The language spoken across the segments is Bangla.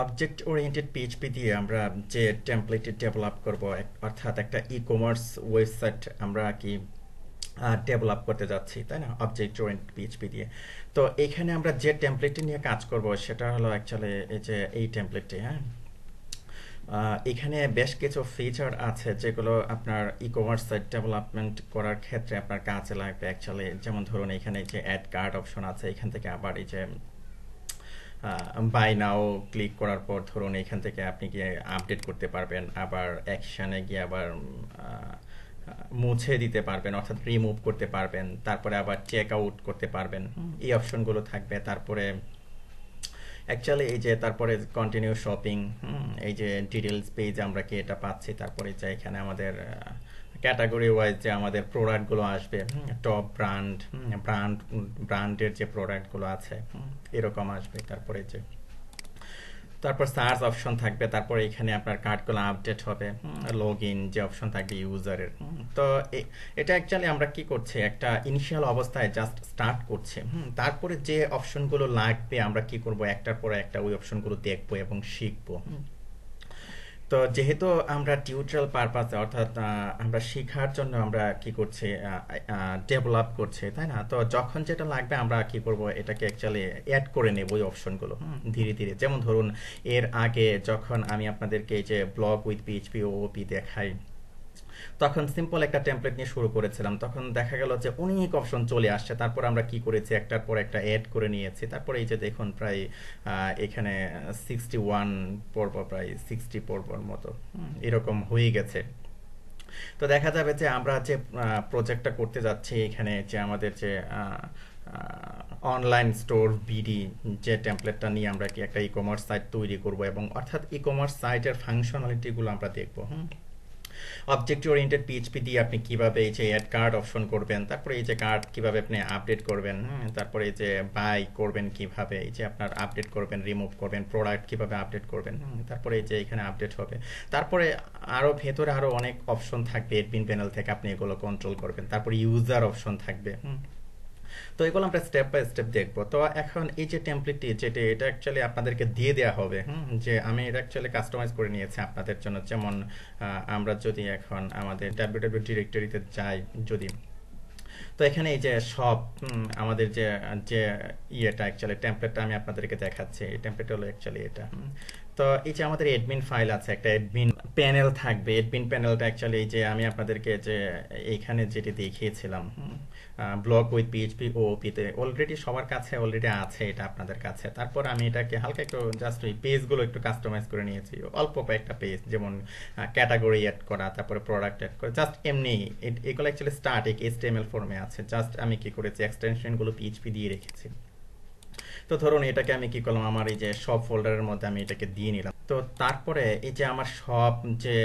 অবজেক্ট ওরিয়েন্টেড পিএইচপি দিয়ে আমরা যে টেমপ্লেট ডেভেলপ করব, অর্থাৎ একটা ই কমার্স ওয়েবসাইট আমরা কি ডেভেলপ করতে যাচ্ছি, তাই না, অবজেক্ট ওরিয়েন্টেড পিএইচপি দিয়ে। তো এখানে আমরা যে টেমপ্লেটটি নিয়ে কাজ করব সেটা হলো অ্যাকচুয়ালি এই যে এই টেমপ্লেটটি। হ্যাঁ, এখানে বেশ কিছু ফিচার আছে যেগুলো আপনার ই কমার্স সাইট ডেভেলপমেন্ট করার ক্ষেত্রে আপনার কাজে লাগবে অ্যাকচুয়ালি। যেমন ধরুন এখানে যে অ্যাড কার্ড অপশন আছে, এখান থেকে আবার এই যে বাই নাও ক্লিক করার পর ধরুন এখান থেকে আপনি গিয়ে আপডেট করতে পারবেন, আবার অ্যাকশানে গিয়ে আবার মুছে দিতে পারবেন, অর্থাৎ রিমুভ করতে পারবেন, তারপরে আবার চেক আউট করতে পারবেন। এই অপশনগুলো থাকবে। তারপরে অ্যাকচুয়ালি এই যে তারপরে কন্টিনিউ শপিং, এই যে ডিটেলস পেজ আমরা কি এটা পাচ্ছি। তারপরে যে এখানে আমাদের ক্যাটাগরি ওয়াইজ যে আমাদের প্রোডাক্টগুলো আসবে, টপ ব্র্যান্ড, ব্র্যান্ডের যে প্রোডাক্টগুলো আছে এরকম আসবে। তারপর সার্চ অপশন থাকবে। তারপরে এখানে আপনার কার্ডগুলো আপডেট হবে, লগ ইন যে অপশন থাকবে ইউজারের। তো এটা অ্যাকচুয়ালি আমরা কি করছি, একটা ইনিশিয়াল অবস্থায় জাস্ট স্টার্ট করছে। তারপরে যে অপশনগুলো লাগবে আমরা কি করব, একটার পর একটা ওই অপশনগুলো দেখবো এবং শিখবো। তো যেহেতু আমরা টিউটোরিয়াল পারপাসে, অর্থাৎ আমরা শেখার জন্য আমরা কি করছি, ডেভেলপ করছি, তাই না। তো যখন যেটা লাগবে আমরা কি করব, এটাকে অ্যাকচুয়ালি অ্যাড করে নেব ওই অপশনগুলো ধীরে ধীরে। যেমন ধরুন এর আগে যখন আমি আপনাদেরকে এই যে ব্লগ উইথ পিএইচপি ওওপি দেখাই, তখন সিম্পল একটা টেমপ্লেট নিয়ে শুরু করেছিলাম। তখন দেখা গেল যে অনেক অপশন চলে আসছে। তারপর আমরা কি করেছি, একটার পর একটা অ্যাড করে নিয়েছি। তারপরে এই যে দেখুন প্রায় এখানে 61 পর্ব, প্রায় 60 পর্বর মতো এরকম হয়ে গেছে। তো দেখা যাবে যে আমরা যে প্রজেক্টটা করতে যাচ্ছি, এখানে যে আমাদের যে অনলাইন স্টোর বিডি যে টেমপ্লেটটা নিয়ে আমরা কি একটা ই কমার্স সাইট তৈরি করব, এবং অর্থাৎ ই কমার্স সাইটের ফাংশনালিটিগুলো আমরা দেখবো। অবজেক্ট ওরিয়েন্টেড পিএইচপি দিয়ে আপনি কিভাবে এই যে অ্যাড কার্ড অপশন করবেন, তারপরে এই যে কার্ড কিভাবে আপনি আপডেট করবেন, তারপরে এই যে বাই করবেন কিভাবে, এই যে আপনার আপডেট করবেন, রিমুভ করবেন, প্রোডাক্ট কিভাবে আপডেট করবেন, তারপরে এই যে এখানে আপডেট হবে। তারপরে আরো ভেতরে আরো অনেক অপশন থাকবে, অ্যাডমিন প্যানেল থেকে আপনি এগুলো কন্ট্রোল করবেন। তারপরে ইউজার অপশন থাকবে। তো এগুলো আমরা স্টেপ বাই স্টেপ দেখবো। তো এখন এই যে টেমপ্লেটটি, যেটা এটা অ্যাকচুয়ালি আপনাদেরকে দিয়ে দেওয়া হবে, যে আমি এটা অ্যাকচুয়ালি কাস্টমাইজ করে নিয়েছি আপনাদের জন্য। যেমন আমরা যদি এখন আমাদের ডাব্লিউডাব্লিউ ডিরেক্টরিতে যাই, যদি তো এখানে এই যে সব আমাদের যে যে ইয়েটা অ্যাকচুয়ালি টেমপ্লেটটা আমি আপনাদেরকে দেখাচ্ছি, এই টেমপ্লেট হলো অ্যাকচুয়ালি এটা। তো এই যে আমাদের অ্যাডমিন ফাইল আছে, একটা অ্যাডমিন প্যানেল থাকবে। অ্যাডমিন প্যানেলটা অ্যাকচুয়ালি এই যে আমি আপনাদেরকে যে এইখানে যেটি দেখিয়েছিলাম, ব্লগ উইথ পিএইচপি ওওপিতে অলরেডি সবার কাছে অলরেডি আছে এটা আপনাদের কাছে। তারপর আমি এটাকে হালকা একটু জাস্ট ওই পেজগুলো একটু কাস্টমাইজ করে নিয়েছি, অল্প কয়েকটা পেজ, যেমন ক্যাটাগরি অ্যাড করা, তারপরে প্রোডাক্ট অ্যাড করা, জাস্ট এমনি। এগুলো অ্যাকচুয়ালি স্ট্যাটিক এইচটিএমএল ফর্মে আছে। জাস্ট আমি কি করেছি, এক্সটেনশনগুলো পিএইচপি দিয়ে রেখেছি। তো ধরুন এটাকে আমি কি করলাম, আমার এই যে সব ফোল্ডারের মধ্যে আমি এটাকে দিয়ে নিলাম। তো তারপরে এই যে আমার সব যে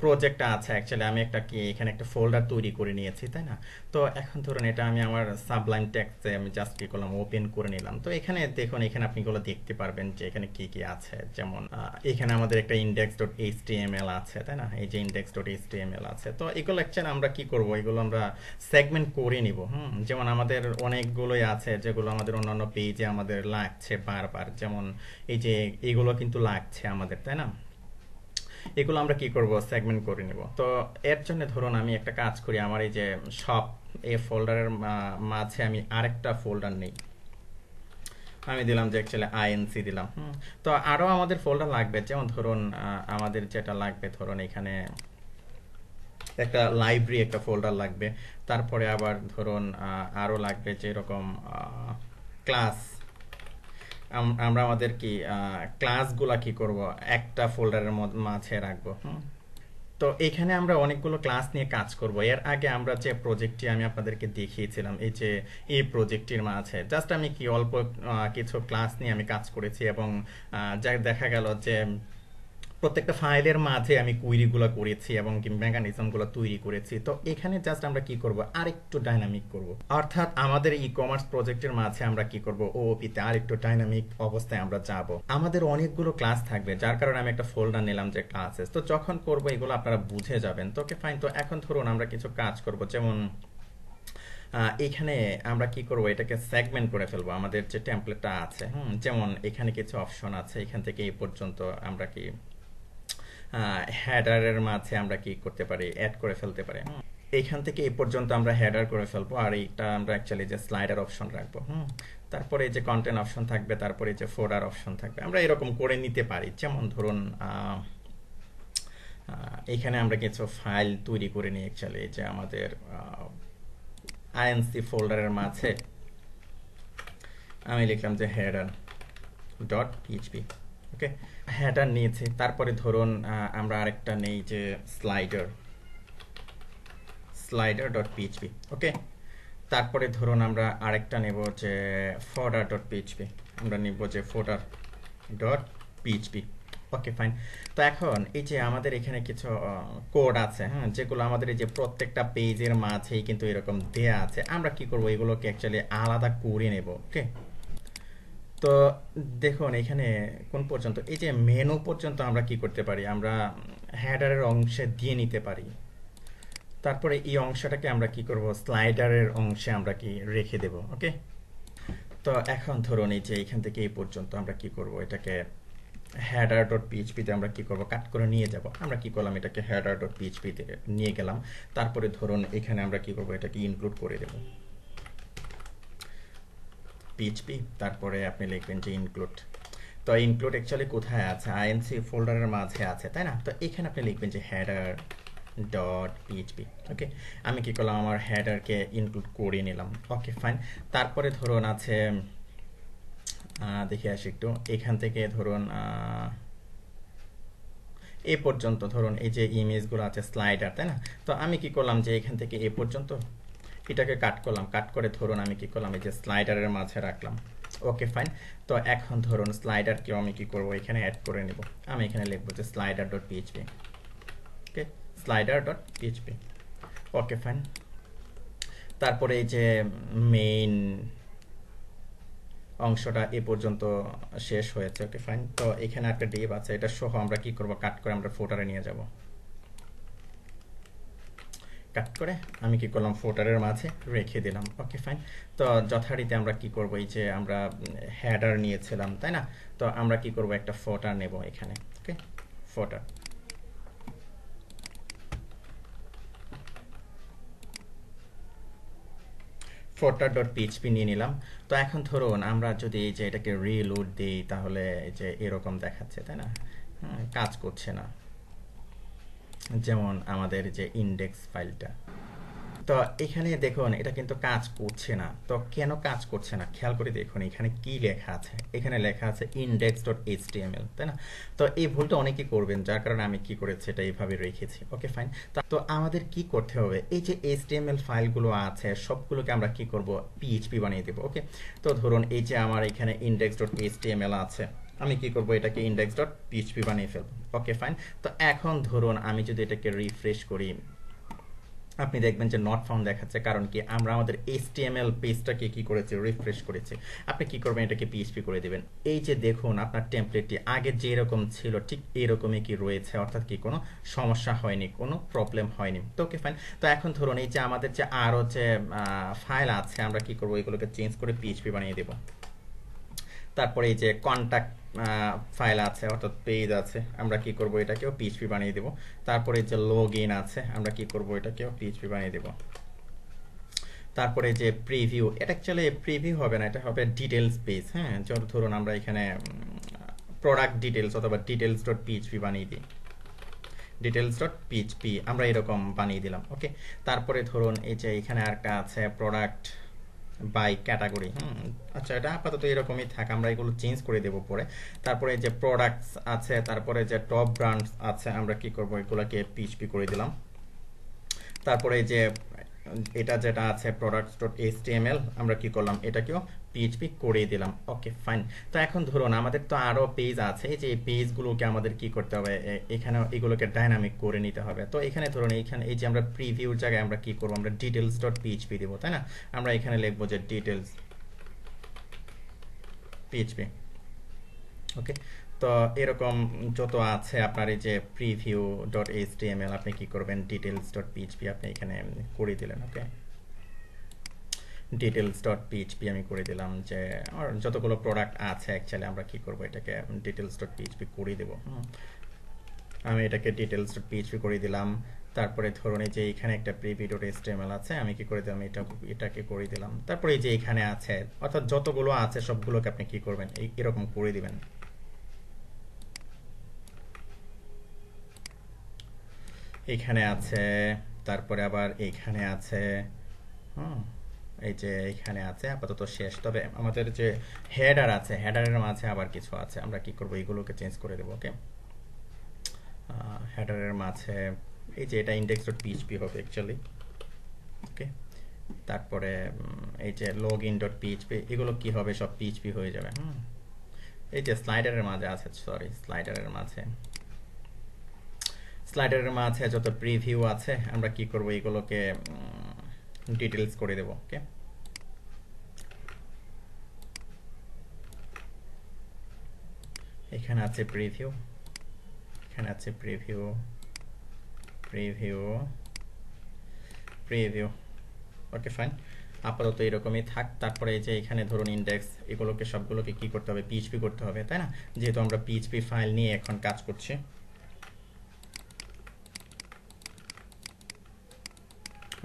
প্রজেক্টটা আছে, অ্যাকচুয়ালি আমি একটা কি এখানে একটা ফোল্ডার তৈরি করে নিয়েছি, তাই না। তো এখন ধরুন এটা আমি আমার সাবলাইম টেক্সটে আমি জাস্ট কি করলাম, ওপেন করে নিলাম। তো এখানে দেখুন, এখানে আপনি এগুলো দেখতে পারবেন যে এখানে কি কি আছে। যেমন এখানে আমাদের একটা ইন্ডেক্স ডট এইচটিএমএল আছে, তাই না, এই যে ইন্ডেক্স ডট এইচটিএমএল আছে। তো এগুলো অ্যাকচুয়ালি আমরা কি করব, এগুলো আমরা সেগমেন্ট করে নিব। যেমন আমাদের অনেকগুলোই আছে যেগুলো আমাদের অন্যান্য পেজে আমাদের লাগছে বারবার। যেমন এই যে এগুলো কিন্তু লাগছে আমাদের, তাই না। এগুলো আমরা কি করব, সেগমেন্ট করে নিব। তো এর জন্য ধরুন আমি একটা কাজ করি, আমার এই যে সব এই ফোল্ডারের মাঝে আমি আরেকটা ফোল্ডার নেই। আমি দিলাম যে অ্যাকচুয়ালি আইএনসি দিলাম। তো আরো আমাদের ফোল্ডার লাগবে। যেমন ধরুন আমাদের যেটা লাগবে, ধরুন এখানে একটা লাইব্রেরি একটা ফোল্ডার লাগবে। তারপরে আবার ধরুন আরো লাগবে যেরকম ক্লাস। আমরা আমাদের কি ক্লাসগুলা কি করব, একটা ফোল্ডারের মাঝে রাখবো। তো এখানে আমরা অনেকগুলো ক্লাস নিয়ে কাজ করব। এর আগে আমরা যে প্রজেক্টটি আমি আপনাদেরকে দেখিয়েছিলাম, এই যে এই প্রজেক্টটির মাঝে জাস্ট আমি কি অল্প কিছু ক্লাস নিয়ে আমি কাজ করেছি, এবং যা দেখা গেল যে প্রত্যেকটা ফাইলের মাঝে আমি কুইরিগুলো করেছি এবং মেকানিজমগুলো তৈরি করেছি। তো এখানে জাস্ট আমরা কি করব, আরেকটু ডাইনামিক করব। অর্থাৎ আমাদের ই কমার্স প্রজেক্টের মাঝে আমরা কি করব, ওওপিতে আরেকটু ডাইনামিক অবস্থায় আমরা যাব। আমাদের অনেকগুলো ক্লাস থাকবে, যার কারণে আমি একটা ফোল্ডার নিলাম যে ক্লাসেস। তো যখন করব এগুলো আপনারা বুঝে যাবেন। তো ওকে ফাইন। তো এখন ধরুন আমরা কিছু কাজ করব। যেমন এখানে আমরা কি করব, এটাকে সেগমেন্ট করে ফেলবো আমাদের যে টেমপ্লেটটা আছে। যেমন এখানে কিছু অপশন আছে, এখান থেকে এই পর্যন্ত আমরা কি হেডারের মাঝে আমরা কি করতে পারি, অ্যাড করে ফেলতে পারি। এইখান থেকে এই পর্যন্ত আমরা হেডার করে ফেলবো, আর এইটা আমরা অ্যাকচুয়ালি যে স্লাইডার অপশন রাখবো। তারপরে এই যে কন্টেন্ট অপশন থাকবে, তারপরে যে ফোল্ডার অপশন থাকবে, আমরা এরকম করে নিতে পারি। যেমন ধরুন এখানে আমরা কিছু ফাইল তৈরি করে নিই অ্যাকচুয়ালি, যে আমাদের আইএনসি ফোল্ডারের মাঝে আমি লিখলাম যে হেডার ডট পিএইচপি। ওকে, হেডার নিয়েছি। তারপরে ধরুন আমরা আরেকটা নেই যে স্লাইডার ডট পিএইচপি। ওকে, তারপরে ধরুন আমরা আরেকটা নেব যে ফোল্ডার ডট পিএইচপি, আমরা নিব যে folder dot PHP. Okay fine. তো এখন এই যে আমাদের এখানে কিছু কোড আছে, যেগুলো আমাদের এই যে প্রত্যেকটা পেজের মাঝেই কিন্তু এরকম দেয়া আছে। আমরা কি করব, এগুলোকে অ্যাকচুয়ালি আলাদা করে নেব। ওকে, তো দেখুন এখানে কোন পর্যন্ত, এই যে মেনু পর্যন্ত আমরা কি করতে পারি, আমরা হেডারের অংশে দিয়ে নিতে পারি। তারপরে এই অংশটাকে আমরা কি করব, স্লাইডারের অংশে আমরা কি রেখে দেব। ওকে, তো এখন ধরুন এই যে এখান থেকে এই পর্যন্ত আমরা কি করব, এটাকে হেডার ডট পিএইচপিতে আমরা কি করব, কাট করে নিয়ে যাব। আমরা কি করলাম, এটাকে হেডার ডট পিএইচপিতে নিয়ে গেলাম। তারপরে ধরুন এখানে আমরা কি করব, এটাকে ইনক্লুড করে দেব পিএইচপি, তারপরে আপনি লিখবেন যে ইনক্লুড। তো ইনক্লুড অ্যাকচুয়ালি কোথায় আছে, আইএনসি ফোল্ডারের মাঝে আছে, তাই না? তো এখানে আপনি লিখবেন যে হেডার ডট পিএইচপি। ওকে, আমি কি করলাম, আমার হেডারকে ইনক্লুড করে নিলাম। ওকে ফাইন। তারপরে ধরুন আছে, দেখে আসি একটু, এখান থেকে ধরুন এ পর্যন্ত, ধরুন এই যে ইমেজগুলো আছে স্লাইডার, তাই না? তো আমি কি করলাম, যে এখান থেকে এ পর্যন্ত এটাকে কাট করলাম, কাট করে ধরুন আমি কি করলাম, এই যে স্লাইডারের মাঝে রাখলাম। ওকে ফাইন। তো এখন ধরুন স্লাইডারকেও আমি কি করব, এখানে অ্যাড করে নেব। আমি এখানে লিখবো যে slider dot PHP. Okay, slider dot PHP. Okay fine. তারপরে এই যে মেইন অংশটা এ পর্যন্ত শেষ হয়েছে। Okay fine. তো এখানে একটা ডিভ আছে, এটা সহ আমরা কি করব, কাট করে আমরা ফোল্ডারে নিয়ে যাব। কাট করে আমি কি করলাম, ফোল্ডারের মাঝে রেখে দিলাম। ওকে ফাইন। তো যথারীতি আমরা কি করব, এই যে আমরা হেডার নিয়েছিলাম, তাই না? তো আমরা কি করব, একটা ফোল্ডার নেব এখানে। ওকে, ফোল্ডার। ফোল্ডার ডট পিএইচপি নিয়ে নিলাম। তো এখন ধরুন আমরা যদি এই যে এটাকে রিলোড দিই, তাহলে এই যে এরকম দেখাচ্ছে, তাই না? কাজ করছে না, যেমন আমাদের যে ইন্ডেক্স ফাইলটা। তো এখানে দেখুন এটা কিন্তু কাজ করছে না। তো কেন কাজ করছে না, খেয়াল করে দেখুন এখানে কি লেখা আছে। এখানে লেখা আছে index.html, তাই না? তো এই ভুলটা অনেকেই করবেন, যার কারণে আমি কি করেছি, এটা এইভাবে রেখেছি। ওকে ফাইন। তো আমাদের কি করতে হবে, এই যে HTML ফাইলগুলো আছে সবগুলোকে আমরা কি করব, PHP বানিয়ে দেব। ওকে, তো ধরুন এই যে আমার এখানে index.html আছে, আমি কি করব, এটাকে index.php বানিয়ে ফেলব। ওকে ফাইন। তো এখন ধরুন আমি যদি এটাকে রিফ্রেশ করি, আপনি দেখবেন যে নট ফাউন্ড দেখাচ্ছে। কারণ কি, আমরা আমাদের HTML পেজটাকে কি করেছি, রিফ্রেশ করেছি। আপনি কি করবেন, এটাকে পিএইচপি করে দিবেন। এই যে দেখুন আপনার টেমপ্লেটটি আগে যে এরকম ছিল ঠিক এরকমই কি রয়েছে, অর্থাৎ কি কোনো সমস্যা হয়নি, কোনো প্রবলেম হয়নি। তো ওকে ফাইন। তো এখন ধরুন এই যে আমাদের যে আরও যে ফাইল আছে, আমরা কি করবো, এগুলোকে চেঞ্জ করে পিএইচপি বানিয়ে দেবো। তারপরে এই যে কন্ট্যাক্ট ফাইল আছে, অর্থাৎ পেজ আছে, আমরা কি করব, এটাকেও পিএইচপি বানিয়ে দেব। তারপরে যে লগ ইন আছে, আমরা কি করব, এটাকেও পিএইচপি বানিয়ে দেব। তারপরে যে প্রিভিউ, এটা অ্যাকচুয়ালি প্রিভিউ হবে না, এটা হবে ডিটেলস পেজ। হ্যাঁ, ধরুন আমরা এখানে প্রোডাক্ট ডিটেলস অথবা ডিটেলস ডট পিএইচপি বানিয়ে দিই, ডিটেলস ডট পিএইচপি আমরা এরকম বানিয়ে দিলাম। ওকে, তারপরে ধরুন এই যে এখানে আরেকটা আছে প্রোডাক্ট বাই ক্যাটাগরি। আচ্ছা, এটা আপাতত এরকমই থাক, আমরা এগুলো চেঞ্জ করে দেবো পরে। তারপরে যে প্রোডাক্টস আছে, তারপরে যে টপ ব্র্যান্ডস আছে, আমরা কি করব, এগুলোকে পিএইচপি করে দিলাম। তারপরে যে এটা যেটা আছে প্রোডাক্টস ডট এইচটিএমএল, আমরা কি করলাম, এটাকেও পিএইচপি করে দিলাম। ওকে ফাইন। তো এখন ধরুন আমাদের তো আরো পেজ আছে, যে এই পেজগুলোকে আমাদের কি করতে হবে, এখানে এগুলোকে ডাইনামিক করে নিতে হবে। তো এখানে ধরুন এইখানে এই যে আমরা প্রিভিউর জায়গায় আমরা কি করব, আমরা ডিটেলস ডট পিএইচপি দেবো, তাই না? আমরা এখানে লিখবো যে ডিটেলস পিএইচপি। ওকে, তো এরকম যত আছে আপনার এই যে প্রিভিউ ডট এইচটিএমএল, আপনি কি করবেন, ডিটেলস ডট পিএইচপি আপনি এখানে করে দিলেন। ওকে, ডিটেলস ডট পিএইচপি আমি করে দিলাম, যে আমার যতগুলো প্রোডাক্ট আছে অ্যাকচুয়ালি আমরা কি করব, এটাকে ডিটেলস ডট পিএইচপি করে দেবো। আমি এটাকে ডিটেলস ডট পিএইচপি করে দিলাম। তারপরে ধরুন এই যে এখানে একটা প্রিভিউ ডট এচটিএমএল আছে, আমি কি করে দিলাম, এটাকে করে দিলাম। তারপরে এই যে এখানে আছে, অর্থাৎ যতগুলো আছে সবগুলোকে আপনি কি করবেন, এরকম করে দিবেন। এইখানে আছে, তারপরে আবার এইখানে আছে, এই যে এইখানে আছে, আপাতত শেষ। তবে আমাদের যে হেডার আছে, হেডারের মাঝে আবার কিছু আছে, আমরা কি করব, এগুলোকে চেঞ্জ করে দেবো। ওকে, হেডারের মাঝে এই যে এটা ইন্ডেক্স ডট পিএইচপি হবে অ্যাকচুয়ালি। ওকে, তারপরে এই যে লগ ইন ডট পিএইচপি, এগুলো কি হবে, সব পিএইচপি হয়ে যাবে। এই যে স্লাইডারের মাঝে আছে, সরি স্লাইডারের মাঝে যত প্রিভিউ আছে আমরা কি করব, এগুলোকে ডিটেলস করে দেব। ওকে, এখানে আছে প্রিভিউ, এখানে আছে প্রিভিউ, ওকে ফাইন, আপাতত এরকমই থাক। তারপরে এই যে এখানে ধরুন ইন্ডেক্স, এগুলোকে সবগুলোকে কি করতে হবে, পিএইচপি করতে হবে, তাই না, যেহেতু আমরা পিএইচপি ফাইল নিয়ে এখন কাজ করছি।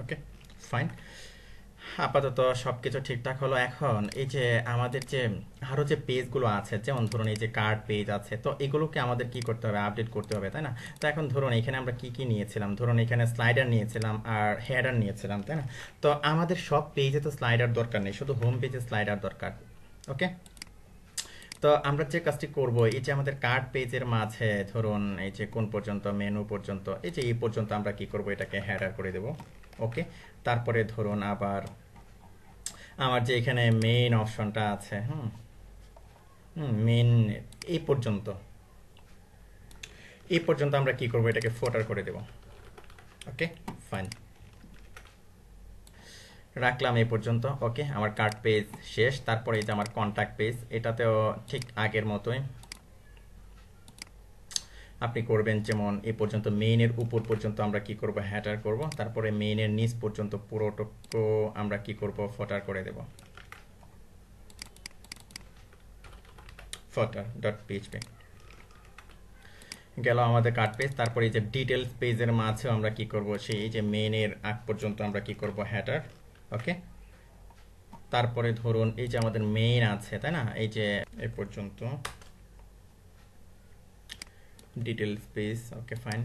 ওকে ফাইন, আপাতত সবকিছু ঠিকঠাক হলো। এখন এই যে আমাদের যে আরো যে পেজগুলো আছে, যেমন ধরুন এই যে কার্ড পেজ আছে, তো এগুলোকে আমাদের কি করতে হবে, আপডেট করতে হবে, তাই না। তো এখন ধরুন এখানে আমরা কি কি নিয়েছিলাম, ধরুন এখানে স্লাইডার নিয়েছিলাম আর হেডার নিয়েছিলাম, তাই না। তো আমাদের সব পেজে তো স্লাইডার দরকার নেই, শুধু হোম পেজে স্লাইডার দরকার। ওকে, তো আমরা যে কাজটি করব, এই যে আমাদের কার্ড পেজের মাঝে ধরুন এই যে কোন পর্যন্ত, মেনু পর্যন্ত, এই যে এই পর্যন্ত আমরা কি করব, এটাকে হেডার করে দেব। ওকে, তারপরে ধরুন আবার আমার যে এখানে মেইন অপশনটা আছে, মেইন এই পর্যন্ত আমরা কি করব, এটাকে ফোটার করে দেব। ওকে ফাইন, রাখলাম এই পর্যন্ত। ওকে, আমার কার্ড পেজ শেষ। তারপরে এই যে আমার কন্ট্যাক্ট পেজ, এটাতেও ঠিক আগের মতোই আপনি করবেন, যেমন এই পর্যন্ত মেইনের উপর পর্যন্ত আমরা কি করব, হেডার করব। তারপরে মেইনের নিচ পর্যন্ত পুরোটুকু আমরা কি করব, ফোটার করে দেব, ফোটার ডট পিএইচপি গেল আমাদের কার্ড পেজ। তারপরে এই যে ডিটেলস পেজের মাঝেও আমরা কি করব, সেই এই যে মেইনের আগ পর্যন্ত আমরা কি করব, হেডার। ওকে, তারপরে ধরুন এই যে আমাদের মেইন আছে, তাই না, এই যে এই পর্যন্ত ডিটেলস পেজ। ওকে ফাইন,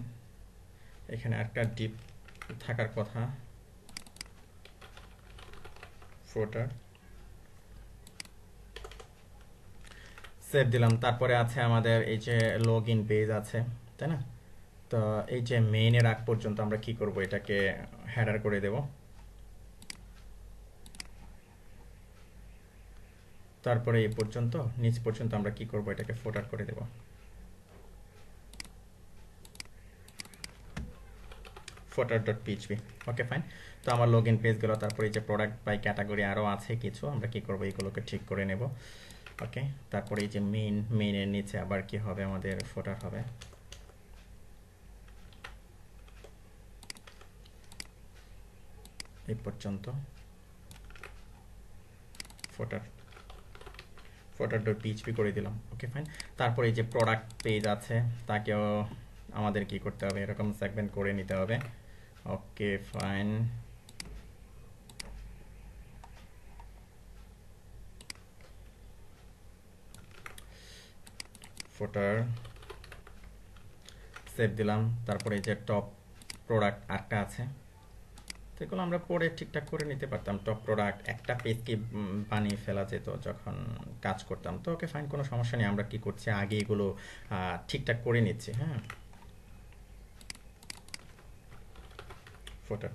এখানে একটা ডিপ থাকার কথা, ফোটার, সেভ দিলাম। তারপরে আছে আমাদের এই যে লগ ইন পেজ আছে, তাই না। তো এই যে মেইনের আগ পর্যন্ত আমরা কি করব, এটাকে হেডার করে দেব। তারপরে এই পর্যন্ত নিচ পর্যন্ত আমরা কি করব, এটাকে ফোটার করে দেব, ফোটার ডট পিএইচপি। ওকে ফাইন, তো আমার লগ ইন পেজ গেল। তারপরে এই যে প্রোডাক্ট বাই ক্যাটাগরি আরও আছে কিছু, আমরা কি করব, এইগুলোকে ঠিক করে নেব। ওকে, তারপরে এই যে মেইনের নিচে আবার কি হবে, আমাদের ফোটার হবে। এই পর্যন্ত ফোটার ডট পিএইচপি করে দিলাম। ওকে ফাইন, তারপরে এই যে প্রোডাক্ট পেজ আছে, তাকেও আমাদের কি করতে হবে, এরকম সেগমেন্ট করে নিতে হবে। ওকে ফাইন, ফোটার, সেভ দিলাম। তারপরে এই যে টপ প্রোডাক্ট আরেকটা আছে, তো এগুলো আমরা পরে ঠিকঠাক করে নিতে পারতাম। টপ প্রোডাক্ট একটা পেজকে বানিয়ে ফেলা যেত যখন কাজ করতাম। তো ওকে ফাইন, কোনো সমস্যা নেই, আমরা কি করছি, আগে এগুলো ঠিকঠাক করে নিচ্ছি। হ্যাঁ, ফোটার।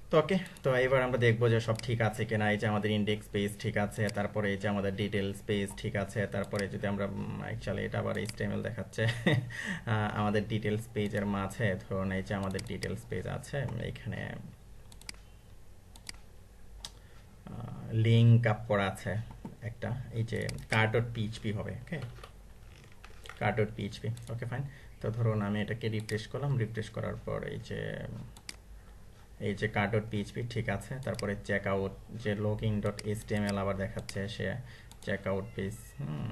তো ওকে, তো এবার আমরা দেখবো যে সব ঠিক আছে কিনা। এই যে আমাদের ইন্ডেক্স পেজ ঠিক আছে, তারপরে এই যে আমাদের ডিটেলস পেজ ঠিক আছে। তারপরে যদি আমরা অ্যাকচুয়ালি এটা আবার এইচটিএমএল দেখাচ্ছে আমাদের ডিটেলস পেজের মাঝে ধরুন এই যে আমাদের ডিটেলস পেজ আছে, এখানে লিঙ্ক আপ করা আছে একটা, এই যে কার্ড ডট পিএইচপি হবে। Okay, card dot PHP. Okay fine, তো ধরুন আমি এটাকে রিফ্রেশ করলাম, রিফ্রেশ করার পর এই যে এই যে কার্ড ডট পিএইচপি ঠিক আছে, তারপরে চেক আউট যে লগইন ডট এইচটিএমএল আবার দেখাচ্ছে সে চেক আউট পেজ।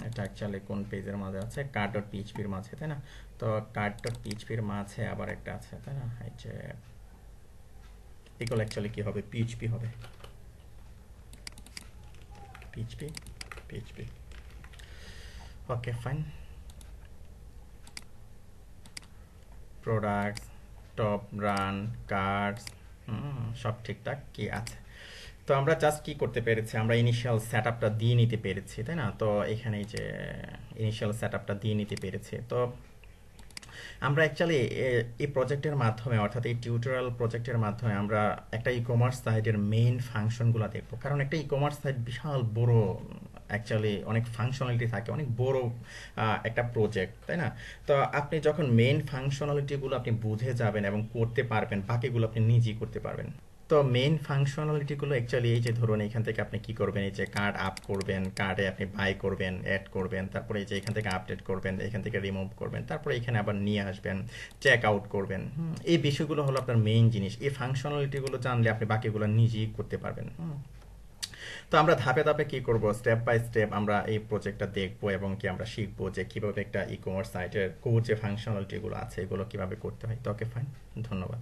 এটা অ্যাকচুয়ালি কোন পেজের মাঝে আছে? কার্ড ডট পিএইচপির মাঝে, তাই না? তো কার্ড ডট পিএইচপির মাঝে আবার একটা আছে, তাই না? এই যে এগুলো অ্যাকচুয়ালি কি হবে? পিএইচপি হবে, PHP PHP. Okay fine. Products, top run, cards, সব ঠিকঠাক কি আছে। তো আমরা জাস্ট কি করতে পেরেছি, আমরা ইনিশিয়াল সেটআপটা দিয়ে নিতে পেরেছি, তাই না? তো এখানে এই যে ইনিশিয়াল সেটআপটা দিয়ে নিতে পেরেছি। তো আমরা অ্যাকচুয়ালি এই প্রজেক্টের মাধ্যমে, অর্থাৎ এই টিউটোরিয়াল প্রজেক্টের মাধ্যমে আমরা একটা ই কমার্স সাইটের মেইন ফাংশনগুলো দেখবো। কারণ একটা ই কমার্স সাইট বিশাল বড়, অ্যাকচুয়ালি অনেক ফাংশনালিটি থাকে, অনেক বড় একটা প্রজেক্ট, তাই না? তো আপনি যখন মেইন ফাংশনালিটিগুলো আপনি বুঝে যাবেন এবং করতে পারবেন, বাকিগুলো আপনি নিজেই করতে পারবেন। তো মেইন ফাংশনালিটিগুলো অ্যাকচুয়ালি এই যে ধরুন এখান থেকে আপনি কি করবেন, এই যে কার্ড আপ করবেন, কার্ডে আপনি বাই করবেন, অ্যাড করবেন, তারপরে এই যে এখান থেকে আপডেট করবেন, এখান থেকে রিমুভ করবেন, তারপরে এখানে আবার নিয়ে আসবেন, চেক আউট করবেন। এই বিষয়গুলো হলো আপনার মেইন জিনিস। এই ফাংশনালিটিগুলো জানলে আপনি বাকিগুলো নিজেই করতে পারবেন। তো আমরা ধাপে ধাপে কি করব, স্টেপ বাই স্টেপ আমরা এই প্রজেক্টটা দেখবো এবং কি আমরা শিখবো যে কিভাবে একটা ই কমার্স সাইটের কোর যে ফাংশনালিটিগুলো আছে এগুলো কিভাবে করতে হয়। তো ওকে ফাইন, ধন্যবাদ।